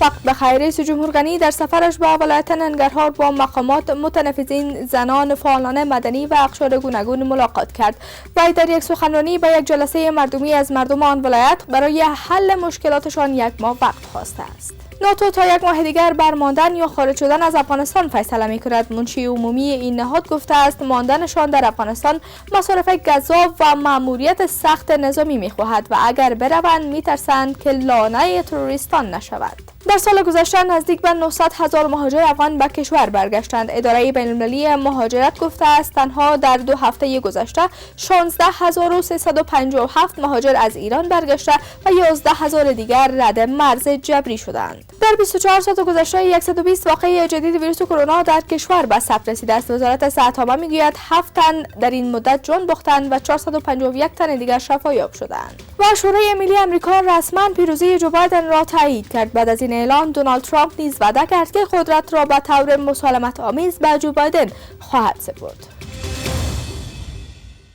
وقت بخیر. رئیس جمهور غنی در سفرش به ولایت ننگرهار با مقامات متنفذین، زنان، فعالان مدنی و اقشار گوناگون ملاقات کرد. وی در یک سخنرانی به یک جلسه مردمی از مردم آن ولایت برای حل مشکلاتشان یک ماه وقت خواسته است. ناتو تا یک ماه دیگر بر ماندن یا خارج شدن از افغانستان فیصله می کند. منشی عمومی این نهاد گفته است ماندنشان در افغانستان مصارف گزاف و مأموریت سخت نظامی می خواهد و اگر بروند می ترسند که لانه تروریستان نشود. در سال گذشته نزدیک به 900,000 مهاجر افغان به کشور برگشتند. اداره بین‌المللی مهاجرت گفته است تنها در 2 هفته گذشته 16,357 مهاجر از ایران برگشته و 11,000 دیگر رد مرز جبری شدند. در 24 ساعت گذشته 120 واقعه جدید ویروس کرونا در کشور به ثبت رسیده است. وزارت صحت عامه میگوید 7 تن در این مدت جان باختند و 451 تن دیگر شفایاب شدند. و شورای ملی آمریکا رسما پیروزی جو بایدن را تایید کرد. بعد از این اعلان دونالد ترامپ نیز وعده کرد که قدرت را به طور مسالمت آمیز به جو بایدن خواهد سپرد.